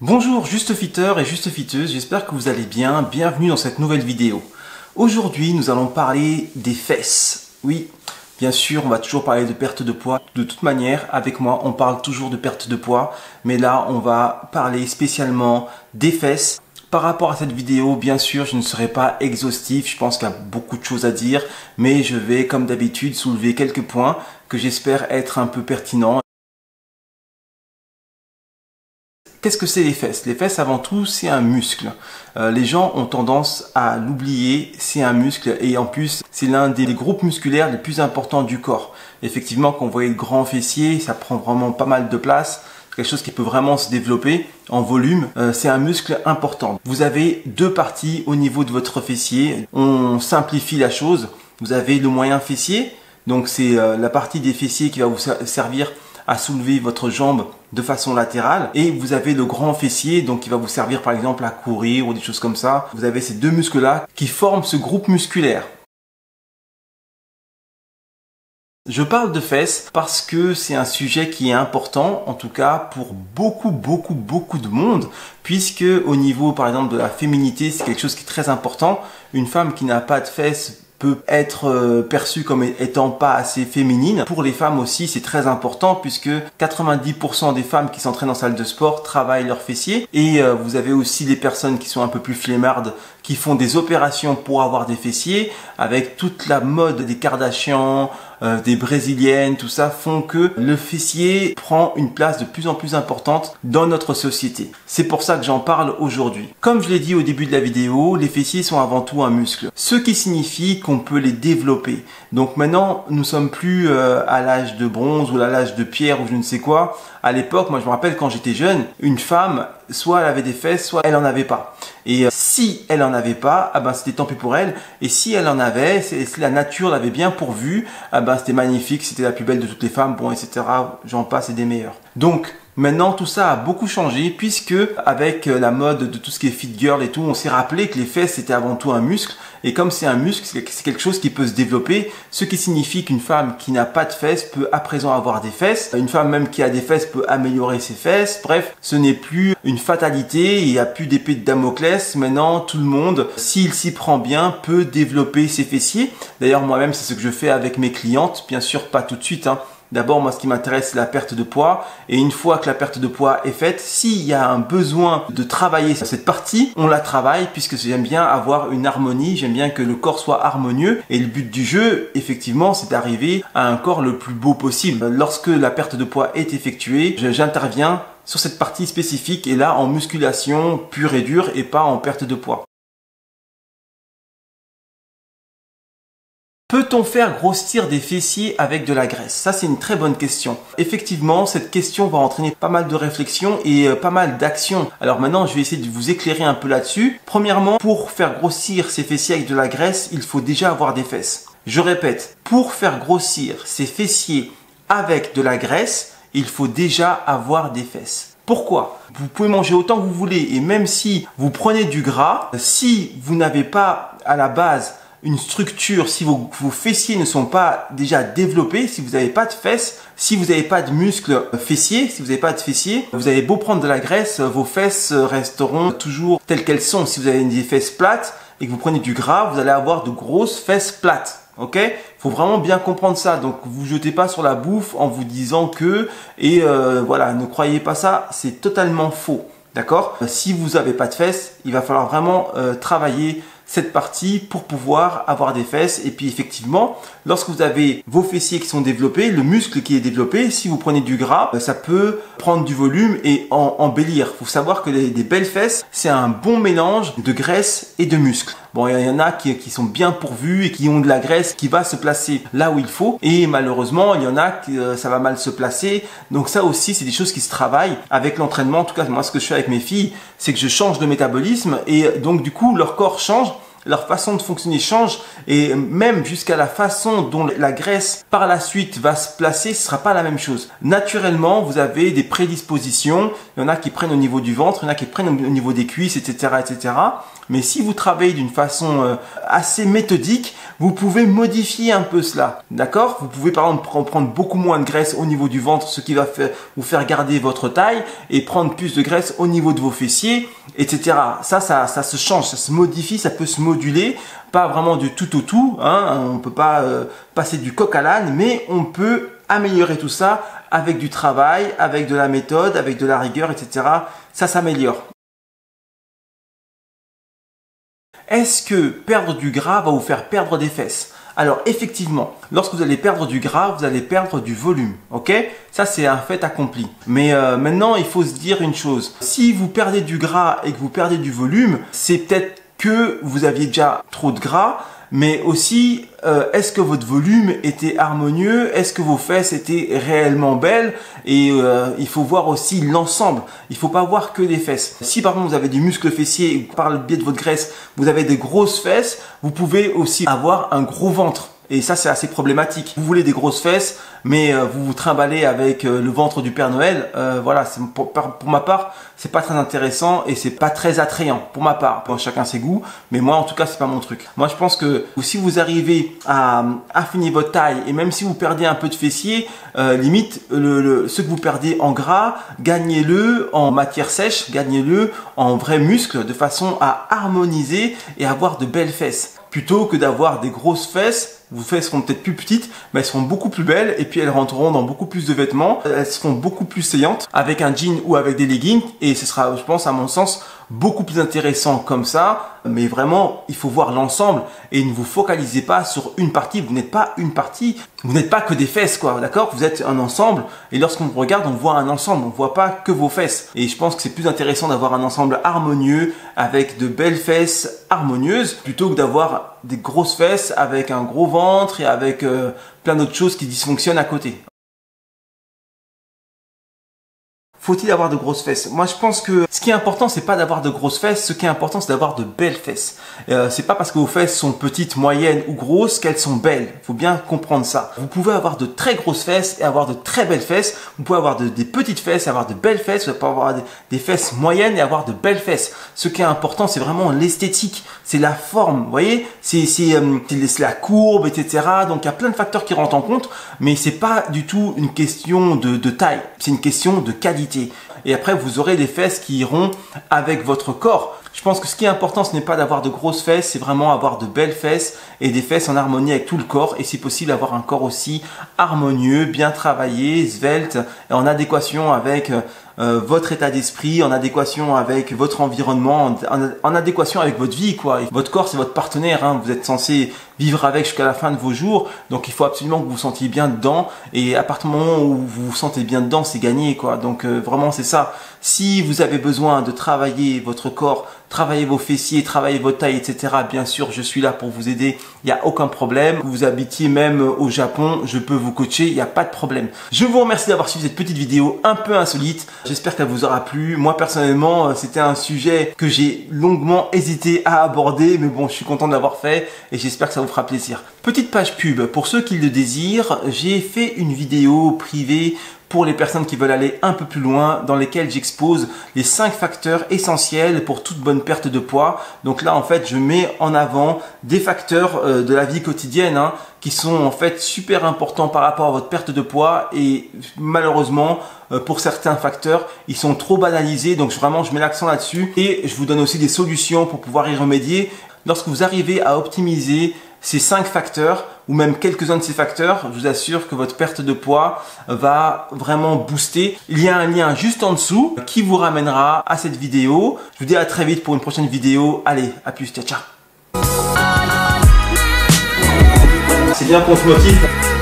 Bonjour Justefiteurs et Justefiteuses, j'espère que vous allez bien, bienvenue dans cette nouvelle vidéo. Aujourd'hui nous allons parler des fesses. Oui, bien sûr on va toujours parler de perte de poids. De toute manière, avec moi on parle toujours de perte de poids, mais là on va parler spécialement des fesses. Par rapport à cette vidéo, bien sûr, je ne serai pas exhaustif, je pense qu'il y a beaucoup de choses à dire, mais je vais comme d'habitude soulever quelques points que j'espère être un peu pertinents. Qu'est-ce que c'est les fesses? Les fesses, avant tout, c'est un muscle. Les gens ont tendance à l'oublier, c'est un muscle et en plus, c'est l'un des groupes musculaires les plus importants du corps. Effectivement, quand vous voyez le grand fessier, ça prend vraiment pas mal de place. Quelque chose qui peut vraiment se développer en volume. C'est un muscle important. Vous avez deux parties au niveau de votre fessier. On simplifie la chose. Vous avez le moyen fessier. Donc c'est la partie des fessiers qui va vous servir à soulever votre jambe de façon latérale, et vous avez le grand fessier donc qui va vous servir par exemple à courir ou des choses comme ça. Vous avez ces deux muscles là qui forment ce groupe musculaire. Je parle de fesses parce que c'est un sujet qui est important, en tout cas pour beaucoup de monde, puisque au niveau par exemple de la féminité, c'est quelque chose qui est très important. Une femme qui n'a pas de fesses peut être perçue comme étant pas assez féminine. Pour les femmes aussi, c'est très important puisque 90% des femmes qui s'entraînent en salle de sport travaillent leurs fessiers. Et vous avez aussi des personnes qui sont un peu plus flemmardes, qui font des opérations pour avoir des fessiers, avec toute la mode des Kardashians, des brésiliennes, tout ça font que le fessier prend une place de plus en plus importante dans notre société. C'est pour ça que j'en parle aujourd'hui. Comme je l'ai dit au début de la vidéo, les fessiers sont avant tout un muscle, ce qui signifie qu'on peut les développer. Donc maintenant, nous sommes plus à l'âge de bronze ou à l'âge de pierre ou je ne sais quoi. À l'époque, moi je me rappelle quand j'étais jeune, une femme, soit elle avait des fesses, soit elle en avait pas. Et si elle en avait pas, ah ben c'était tant pis pour elle. Et si elle en avait, si la nature l'avait bien pourvue, ah ben c'était magnifique, c'était la plus belle de toutes les femmes, bon, etc. J'en passe et des meilleurs. Donc maintenant tout ça a beaucoup changé puisque avec la mode de tout ce qui est fit girl et tout, on s'est rappelé que les fesses c'était avant tout un muscle. Et comme c'est un muscle, c'est quelque chose qui peut se développer, ce qui signifie qu'une femme qui n'a pas de fesses peut à présent avoir des fesses. Une femme même qui a des fesses peut améliorer ses fesses. Bref, ce n'est plus une fatalité, il n'y a plus d'épée de Damoclès. Maintenant, tout le monde, s'il s'y prend bien, peut développer ses fessiers. D'ailleurs, moi-même, c'est ce que je fais avec mes clientes. Bien sûr, pas tout de suite, hein. D'abord, moi, ce qui m'intéresse, c'est la perte de poids. Et une fois que la perte de poids est faite, s'il y a un besoin de travailler cette partie, on la travaille puisque j'aime bien avoir une harmonie. J'aime bien que le corps soit harmonieux. Et le but du jeu, effectivement, c'est d'arriver à un corps le plus beau possible. Lorsque la perte de poids est effectuée, j'interviens sur cette partie spécifique et là, en musculation pure et dure et pas en perte de poids. Peut-on faire grossir des fessiers avec de la graisse? Ça, c'est une très bonne question. Effectivement, cette question va entraîner pas mal de réflexions et pas mal d'actions. Alors maintenant, je vais essayer de vous éclairer un peu là-dessus. Premièrement, pour faire grossir ces fessiers avec de la graisse, il faut déjà avoir des fesses. Je répète, pour faire grossir ces fessiers avec de la graisse, il faut déjà avoir des fesses. Pourquoi? Vous pouvez manger autant que vous voulez et même si vous prenez du gras, si vous n'avez pas à la base une structure, si vos fessiers ne sont pas déjà développés, si vous n'avez pas de fesses, si vous n'avez pas de muscles fessiers, si vous n'avez pas de fessiers, vous avez beau prendre de la graisse, vos fesses resteront toujours telles qu'elles sont. Si vous avez des fesses plates et que vous prenez du gras, vous allez avoir de grosses fesses plates. Ok? Faut vraiment bien comprendre ça. Donc vous jetez pas sur la bouffe en vous disant que voilà, ne croyez pas ça, c'est totalement faux. D'accord? Si vous n'avez pas de fesses, il va falloir vraiment travailler cette partie pour pouvoir avoir des fesses. Et puis effectivement, lorsque vous avez vos fessiers qui sont développés, le muscle qui est développé, si vous prenez du gras, ça peut prendre du volume et embellir. Il faut savoir que des belles fesses, c'est un bon mélange de graisse et de muscle. Bon, il y en a qui sont bien pourvus et qui ont de la graisse qui va se placer là où il faut. Et malheureusement, il y en a qui ça va mal se placer. Donc ça aussi, c'est des choses qui se travaillent avec l'entraînement. En tout cas, moi, ce que je fais avec mes filles, c'est que je change de métabolisme et donc du coup, leur corps change. leur façon de fonctionner change et même jusqu'à la façon dont la graisse par la suite va se placer, ce sera pas la même chose. Naturellement, vous avez des prédispositions. Il y en a qui prennent au niveau du ventre, il y en a qui prennent au niveau des cuisses, etc., etc. Mais si vous travaillez d'une façon assez méthodique, vous pouvez modifier un peu cela. D'accord? Vous pouvez par exemple prendre beaucoup moins de graisse au niveau du ventre, ce qui va vous faire garder votre taille, et prendre plus de graisse au niveau de vos fessiers, etc. Ça se change, ça se modifie, ça peut se moduler. Pas vraiment du tout au tout, hein. On ne peut pas passer du coq à l'âne, mais on peut améliorer tout ça avec du travail, avec de la méthode, avec de la rigueur, etc. Ça s'améliore. Est-ce que perdre du gras va vous faire perdre des fesses? Alors effectivement, lorsque vous allez perdre du gras, vous allez perdre du volume, ok? Ça c'est un fait accompli. Mais maintenant, il faut se dire une chose. Si vous perdez du gras et que vous perdez du volume, c'est peut-être que vous aviez déjà trop de gras, mais aussi est-ce que votre volume était harmonieux, est-ce que vos fesses étaient réellement belles, et il faut voir aussi l'ensemble. Il faut pas voir que les fesses. Si par exemple vous avez du muscle fessier et par le biais de votre graisse vous avez des grosses fesses, vous pouvez aussi avoir un gros ventre. Et ça, c'est assez problématique. Vous voulez des grosses fesses, mais vous vous trimballez avec le ventre du Père Noël. Voilà, pour ma part, c'est pas très intéressant et c'est pas très attrayant pour ma part. Bon, chacun ses goûts, mais moi, en tout cas, c'est pas mon truc. Moi, je pense que si vous arrivez à affiner votre taille et même si vous perdez un peu de fessier, limite, ce que vous perdez en gras, gagnez-le en matière sèche, gagnez-le en vrai muscle de façon à harmoniser et avoir de belles fesses. Plutôt que d'avoir des grosses fesses, vos fesses seront peut-être plus petites, mais elles seront beaucoup plus belles et puis elles rentreront dans beaucoup plus de vêtements. Elles seront beaucoup plus saillantes avec un jean ou avec des leggings et ce sera, je pense, à mon sens, beaucoup plus intéressant comme ça. Mais vraiment, il faut voir l'ensemble et ne vous focalisez pas sur une partie. Vous n'êtes pas une partie, vous n'êtes pas que des fesses, quoi, d'accord? Vous êtes un ensemble et lorsqu'on vous regarde, on voit un ensemble, on ne voit pas que vos fesses. Et je pense que c'est plus intéressant d'avoir un ensemble harmonieux avec de belles fesses harmonieuses plutôt que d'avoir des grosses fesses avec un gros ventre et avec plein d'autres choses qui dysfonctionnent à côté. Faut-il avoir de grosses fesses? Moi, je pense que ce qui est important, c'est pas d'avoir de grosses fesses. Ce qui est important, c'est d'avoir de belles fesses. C'est pas parce que vos fesses sont petites, moyennes ou grosses qu'elles sont belles. Faut bien comprendre ça. Vous pouvez avoir de très grosses fesses et avoir de très belles fesses. Vous pouvez avoir des petites fesses et avoir de belles fesses. Vous pouvez avoir des fesses moyennes et avoir de belles fesses. Ce qui est important, c'est vraiment l'esthétique. C'est la forme. Vous voyez, c'est la courbe, etc. Donc, il y a plein de facteurs qui rentrent en compte, mais c'est pas du tout une question de taille. C'est une question de qualité. Et après, vous aurez des fesses qui iront avec votre corps. Je pense que ce qui est important, ce n'est pas d'avoir de grosses fesses, c'est vraiment avoir de belles fesses et des fesses en harmonie avec tout le corps. Et si possible, avoir un corps aussi harmonieux, bien travaillé, svelte, et en adéquation avec votre état d'esprit, en adéquation avec votre environnement, en adéquation avec votre vie, quoi. Et votre corps, c'est votre partenaire, hein. Vous êtes censé vivre avec jusqu'à la fin de vos jours. Donc, il faut absolument que vous vous sentiez bien dedans. Et à partir du moment où vous vous sentez bien dedans, c'est gagné, quoi. Donc, vraiment, c'est ça. Si vous avez besoin de travailler votre corps, travailler vos fessiers, travailler votre taille, etc., bien sûr, je suis là pour vous aider. Il n'y a aucun problème. Que vous habitiez même au Japon, je peux vous coacher. Il n'y a pas de problème. Je vous remercie d'avoir suivi cette petite vidéo un peu insolite. J'espère qu'elle vous aura plu. Moi, personnellement, c'était un sujet que j'ai longuement hésité à aborder. Mais bon, je suis content de l'avoir fait et j'espère que ça vous fera plaisir. Petite page pub. Pour ceux qui le désirent, j'ai fait une vidéo privée pour les personnes qui veulent aller un peu plus loin, dans lesquelles j'expose les 5 facteurs essentiels pour toute bonne perte de poids. Donc là, en fait, je mets en avant des facteurs de la vie quotidienne, hein, qui sont en fait super importants par rapport à votre perte de poids. Et malheureusement, pour certains facteurs, ils sont trop banalisés. Donc vraiment, je mets l'accent là-dessus. Et je vous donne aussi des solutions pour pouvoir y remédier. Lorsque vous arrivez à optimiser ces 5 facteurs ou même quelques-uns de ces facteurs, je vous assure que votre perte de poids va vraiment booster. Il y a un lien juste en dessous qui vous ramènera à cette vidéo. Je vous dis à très vite pour une prochaine vidéo. Allez, à plus, ciao, ciao. C'est bien qu'on se motive.